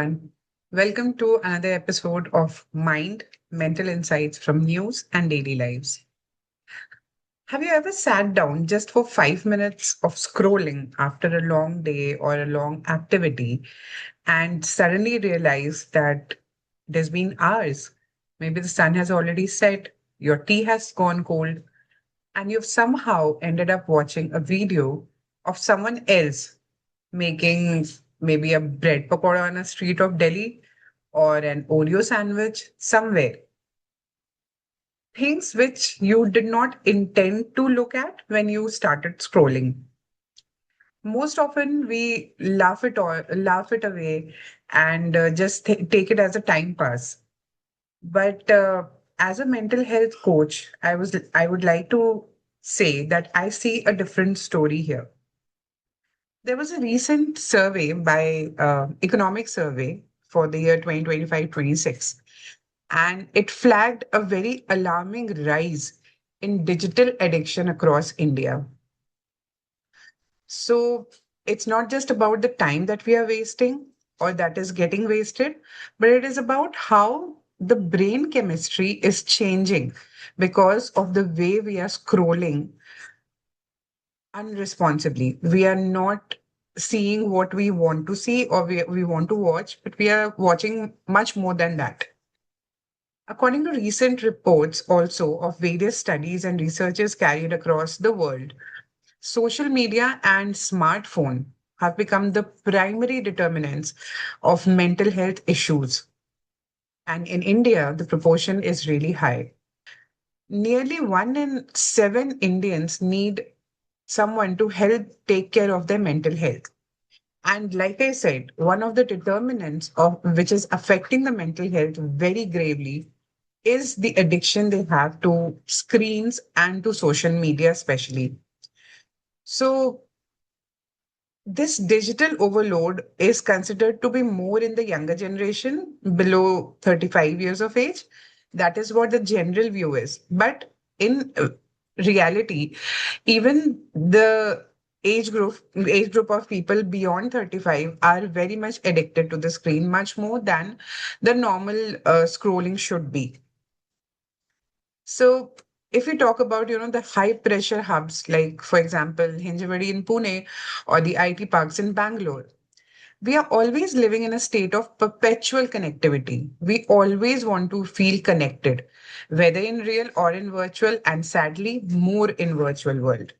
everyone. Welcome to another episode of Mind Mental Insights from News and Daily Lives. Have you ever sat down just for 5 minutes of scrolling after a long day or a long activity and suddenly realized that it has been hours? Maybe the sun has already set, your tea has gone cold, and you've somehow ended up watching a video of someone else making maybe a bread pakora on a street of Delhi or an Oreo sandwich somewhere. Things which you did not intend to look at when you started scrolling. Most often we laugh it away and just take it as a time pass. But as a mental health coach, I would like to say that I see a different story here. There was a recent survey by economic survey for the year 2025-26, and it flagged a very alarming rise in digital addiction across India. So it's not just about the time that we are wasting or that is getting wasted, but it is about how the brain chemistry is changing because of the way we are scrolling unresponsibly. We are not seeing what we want to see or we want to watch, but we are watching much more than that. According to recent reports also of various studies and researches carried across the world, social media and smartphone have become the primary determinants of mental health issues. And in India, the proportion is really high. Nearly 1 in 7 Indians need someone to help take care of their mental health. And like I said, one of the determinants of which is affecting the mental health very gravely is the addiction they have to screens and to social media, especially. So, this digital overload is considered to be more in the younger generation below 35 years of age. That is what the general view is. But in reality, even the age group of people beyond 35 are very much addicted to the screen, much more than the normal scrolling should be. So if we talk about, the high pressure hubs, like for example, Hinjawadi in Pune or the IT parks in Bangalore, we are always living in a state of perpetual connectivity. We always want to feel connected, whether in real or in virtual, and sadly, more in virtual world.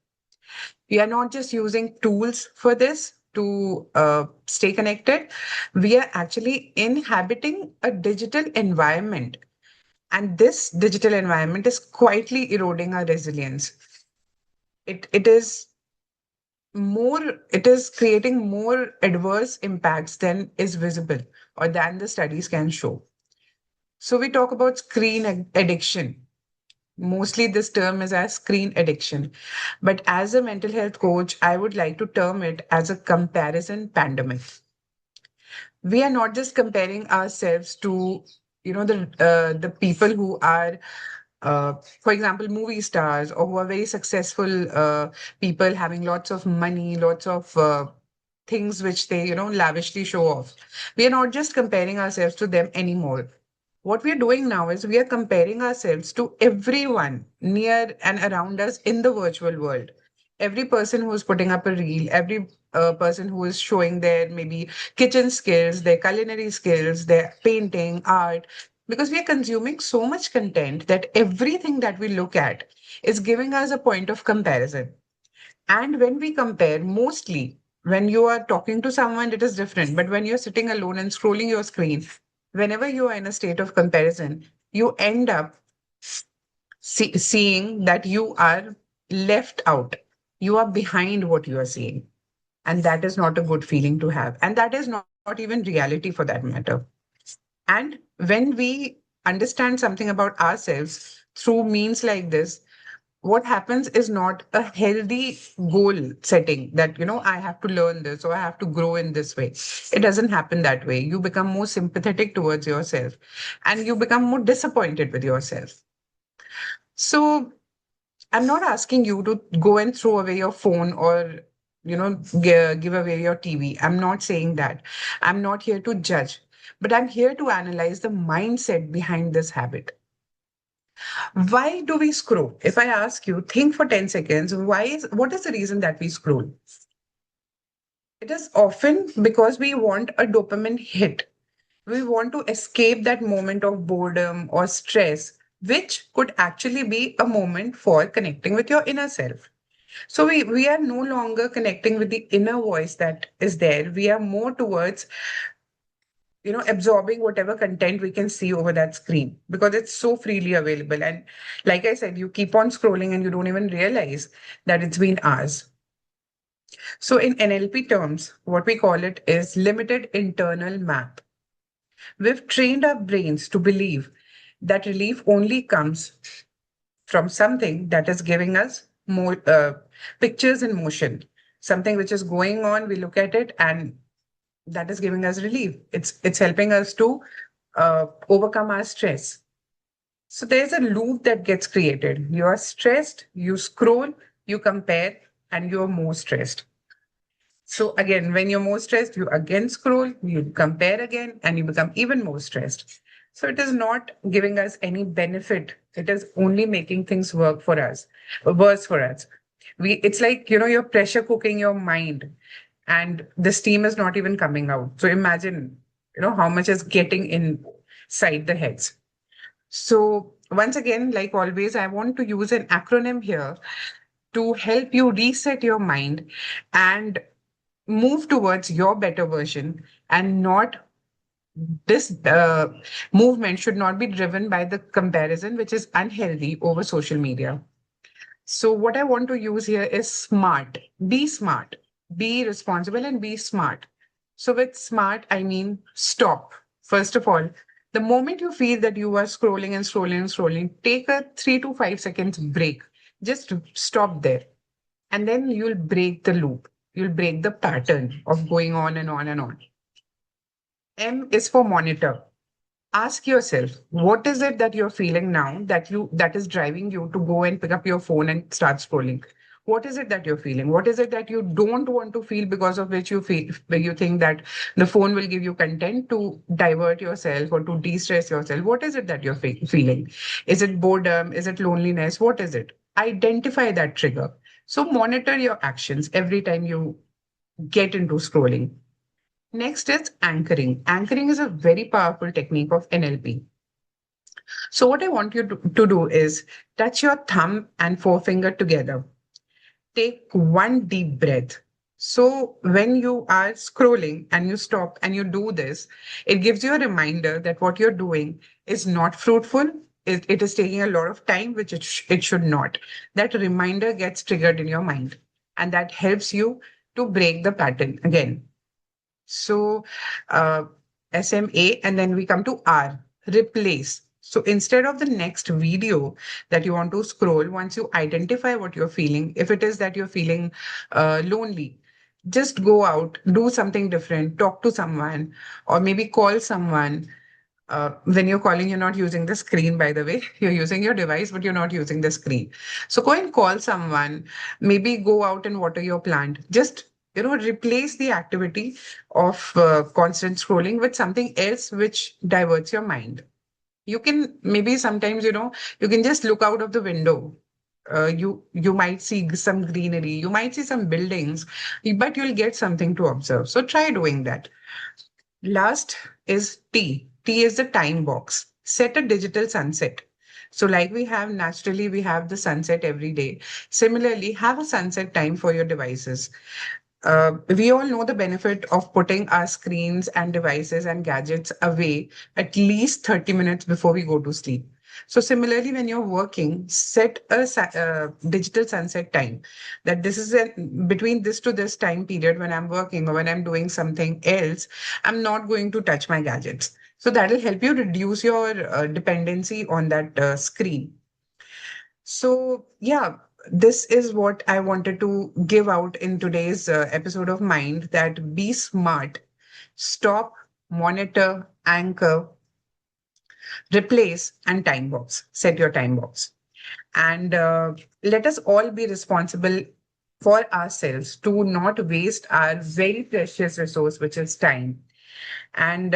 We are not just using tools for this to stay connected. We are actually inhabiting a digital environment, and this digital environment is quietly eroding our resilience. It is creating more adverse impacts than is visible or than the studies can show. So we talk about addiction. Mostly this term is as screen addiction. But as a mental health coach, I would like to term it as a comparison pandemic. We are not just comparing ourselves to, the people who are for example, movie stars or who are very successful people having lots of money, lots of things which they, lavishly show off. We are not just comparing ourselves to them anymore. What we are doing now is we are comparing ourselves to everyone near and around us in the virtual world. Every person who is putting up a reel, every person who is showing their maybe kitchen skills, their culinary skills, their painting, art, because we are consuming so much content that everything that we look at is giving us a point of comparison. And when we compare, mostly when you are talking to someone, it is different. But when you're sitting alone and scrolling your screen, whenever you are in a state of comparison, you end up seeing that you are left out. You are behind what you are seeing. And that is not a good feeling to have. And that is not even reality for that matter. And when we understand something about ourselves through means like this, what happens is not a healthy goal setting that, I have to learn this or I have to grow in this way. It doesn't happen that way. You become more sympathetic towards yourself and you become more disappointed with yourself. So I'm not asking you to go and throw away your phone or, give away your TV. I'm not saying that. I'm not here to judge. but I'm here to analyze the mindset behind this habit. Why do we scroll? If I ask you, think for 10 seconds, what is the reason that we scroll? It is often because we want a dopamine hit. We want to escape that moment of boredom or stress, which could actually be a moment for connecting with your inner self. So we are no longer connecting with the inner voice that is there. We are more towards, absorbing whatever content we can see over that screen because it's so freely available. And like I said, you keep on scrolling and you don't even realize that it's been hours. So in NLP terms, what we call it is limited internal map. We've trained our brains to believe that relief only comes from something that is giving us more pictures in motion, something which is going on. We look at it, and that is giving us relief. It's helping us to overcome our stress. So there's a loop that gets created. You are stressed, you scroll, you compare, and you're more stressed. So again, when you're more stressed, you again scroll, you compare again, and you become even more stressed. So it is not giving us any benefit. It is only making things work for us, worse for us. It's like, you're pressure cooking your mind and the steam is not even coming out. So imagine, how much is getting inside the heads. So once again, like always, I want to use an acronym here to help you reset your mind and move towards your better version, and not this movement should not be driven by the comparison which is unhealthy over social media. So what I want to use here is smart, be responsible and be smart. So with smart I mean stop. First of all, the moment you feel that you are scrolling and scrolling and scrolling, take a 3 to 5 seconds break. Just stop there, and then you'll break the loop. You'll break the pattern of going on and on and on. M is for monitor. Ask yourself, what is it that you're feeling now that is driving you to go and pick up your phone and start scrolling? What is it that you're feeling? What is it that you don't want to feel, because of which you think that the phone will give you content to divert yourself or to de-stress yourself? What is it that you're feeling? Is it boredom? Is it loneliness? What is it? Identify that trigger. So monitor your actions every time you get into scrolling. Next is anchoring. Anchoring is a very powerful technique of NLP. So, what I want you to do is touch your thumb and forefinger together. Take one deep breath. So, when you are scrolling and you stop and you do this, it gives you a reminder that what you're doing is not fruitful. It is taking a lot of time, which it should not. That reminder gets triggered in your mind, and that helps you to break the pattern again. So SMA, and then we come to R, replace. So instead of the next video that you want to scroll, once you identify what you're feeling, if it is that you're feeling lonely, just go out, do something different, talk to someone, or maybe call someone. When you're calling, you're not using the screen, by the way. You're using your device, but you're not using the screen. So go and call someone, maybe go out and water your plant. Just, replace the activity of constant scrolling with something else which diverts your mind. You can maybe sometimes, you can just look out of the window. You might see some greenery, you might see some buildings, but you'll get something to observe. So try doing that. Last is T. T is the time box. Set a digital sunset. So, like we have the sunset every day. Similarly, have a sunset time for your devices. We all know the benefit of putting our screens and devices and gadgets away at least 30 minutes before we go to sleep. So, similarly, when you're working, set a digital sunset time, that this is between this to this time period when I'm working or when I'm doing something else, I'm not going to touch my gadgets. So, that will help you reduce your dependency on that screen. So, yeah, this is what I wanted to give out in today's episode of Mind, that be smart, stop, monitor, anchor, replace, and time box. Set your time box. And let us all be responsible for ourselves to not waste our very precious resource, which is time. And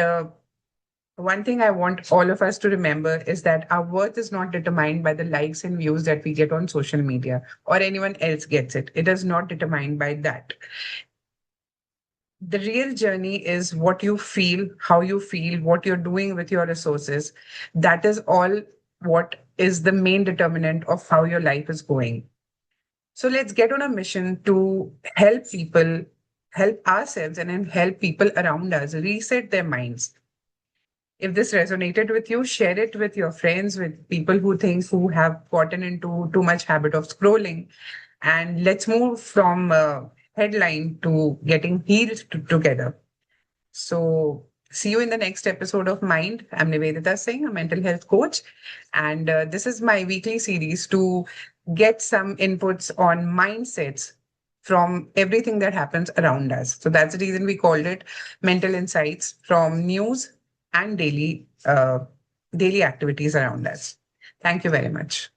One thing I want all of us to remember is that our worth is not determined by the likes and views that we get on social media or anyone else gets it. It is not determined by that. The real journey is what you feel, what you're doing with your resources. That is all what is the main determinant of how your life is going. So let's get on a mission to help people, help ourselves, and then help people around us reset their minds. If this resonated with you, share it with your friends, with people who have gotten into too much habit of scrolling. And let's move from headline to getting healed together. So, see you in the next episode of Mind. I'm Nivedita Singh, a mental health coach. And this is my weekly series to get some inputs on mindsets from everything that happens around us. So, that's the reason we called it Mental Insights from news and daily activities around us. Thank you very much.